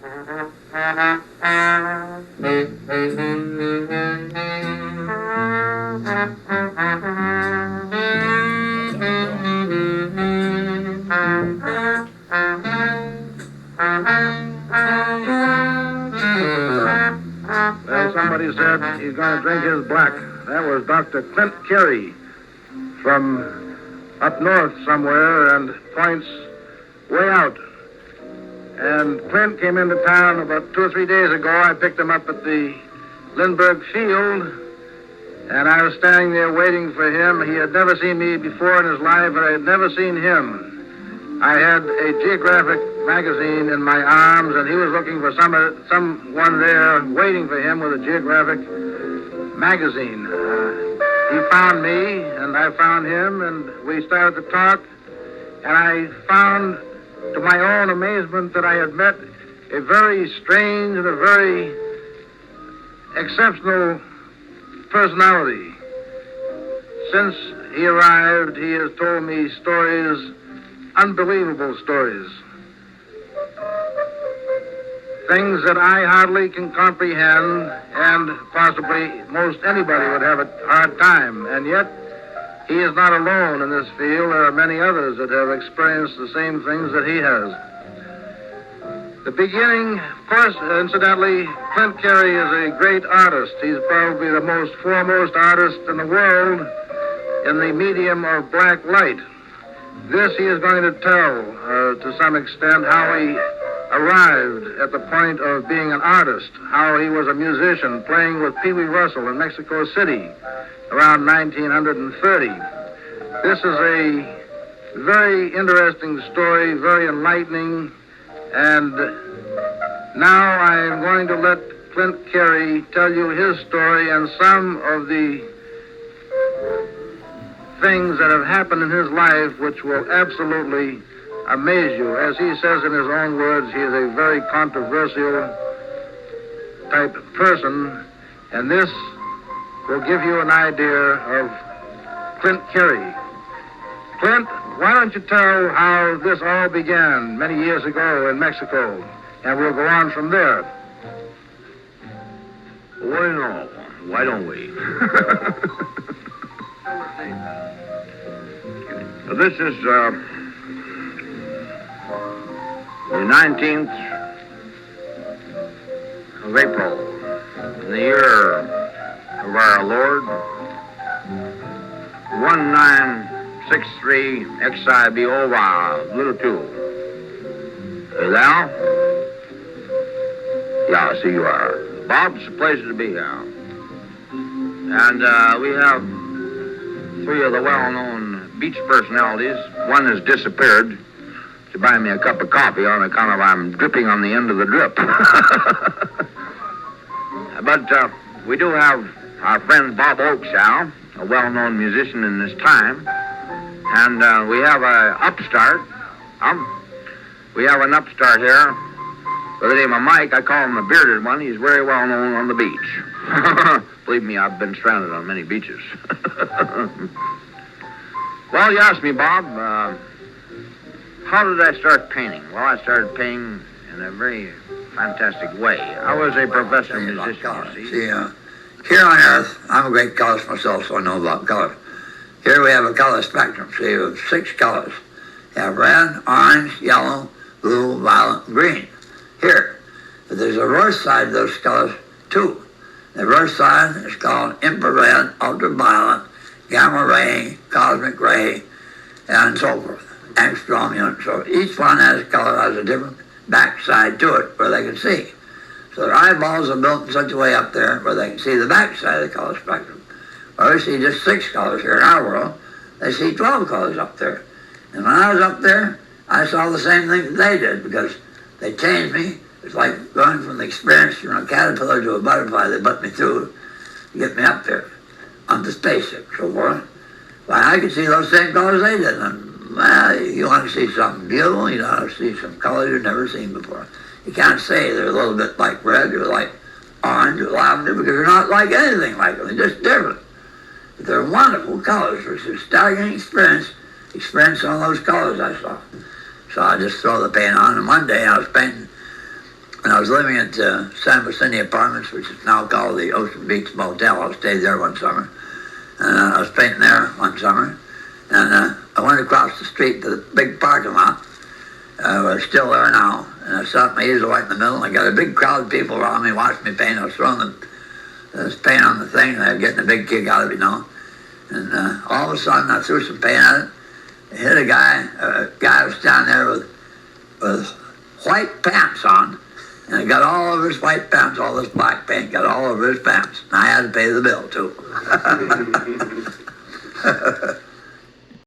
Well, somebody said he's going to drink his black. That was Dr. Clint Carey from up north somewhere and points way out. And Clint came into town about 2 or 3 days ago. I picked him up at the Lindbergh Field, and I was standing there waiting for him. He had never seen me before in his life, and I had never seen him. I had a geographic magazine in my arms, and he was looking for someone there waiting for him with a geographic magazine. He found me, and I found him, and we started to talk, and I found, to my own amazement, that I had met a very strange and a very exceptional personality. Since he arrived, he has told me stories, unbelievable stories. Things that I hardly can comprehend, and possibly most anybody would have a hard time. And yet, he is not alone in this field. There are many others that have experienced the same things that he has. The beginning, of course, incidentally, Clint Carey is a great artist. He's probably the most foremost artist in the world in the medium of black light. This he is going to tell, to some extent, how he arrived at the point of being an artist, how he was a musician playing with Pee Wee Russell in Mexico City around 1930. This is a very interesting story, very enlightening, and now I am going to let Clint Carey tell you his story and some of the things that have happened in his life which will absolutely amaze you. As he says in his own words, he is a very controversial type of person, and this will give you an idea of Clint Carey. Clint, why don't you tell how this all began many years ago in Mexico, and we'll go on from there. Well, no, why don't we? This is the 19th of April, in the year of our Lord, 1963 XIBO, little 2. Hey, thou? Yeah, I see you are. Bob, it's a pleasure to be here. And we have 3 of the well-known beach personalities. One has disappeared to buy me a cup of coffee on account of I'm dripping on the end of the drip. But we do have our friend Bob Oakeshow, a well-known musician in this time, and we have an upstart. We have an upstart here by the name of Mike. I call him the bearded one. He's very well known on the beach. Believe me, I've been stranded on many beaches. Well, you asked me, Bob, how did I start painting? Well, I started painting in a very fantastic way. I was a professional musician, you see. Here on Earth, I'm a great colorist myself, so I know about color. Here we have a color spectrum. See, we have 6 colors. You have red, orange, yellow, blue, violet, and green. Here. But there's a reverse side of those colors, too. The reverse side is called infrared, ultraviolet, gamma ray, cosmic ray, and so forth. Angstrom unit. So each one has a color, has a different backside to it where they can see. So their eyeballs are built in such a way up there where they can see the backside of the color spectrum. Or they see just 6 colors here in our world. They see 12 colors up there. And when I was up there, I saw the same thing that they did because they changed me. It's like going from the experience from a caterpillar to a butterfly. They put me through to get me up there on the spaceship, so forth. Why, I could see those same colors they did. And, well, you want to see something beautiful, you want to see some colors you've never seen before. You can't say they're a little bit like red or like orange or lavender because they're not like anything like them. They're just different. But they're wonderful colors. It's a staggering experience some of those colors I saw. So I just throw the paint on, and one day I was painting, and I I was living at San Vicente Apartments, which is now called the Ocean Beach Motel. I stayed there one summer. And I was painting there one summer. And I went across the street to the big parking lot. We're still there now. And I set my easel right in the middle. And I got a big crowd of people around me watching me paint. I was throwing this paint on the thing, and I was getting a big kick out of it, And all of a sudden, I threw some paint at it. I hit a guy was standing there with white pants on. And it got all over his white pants, all this black paint got all over his pants. And I had to pay the bill, too.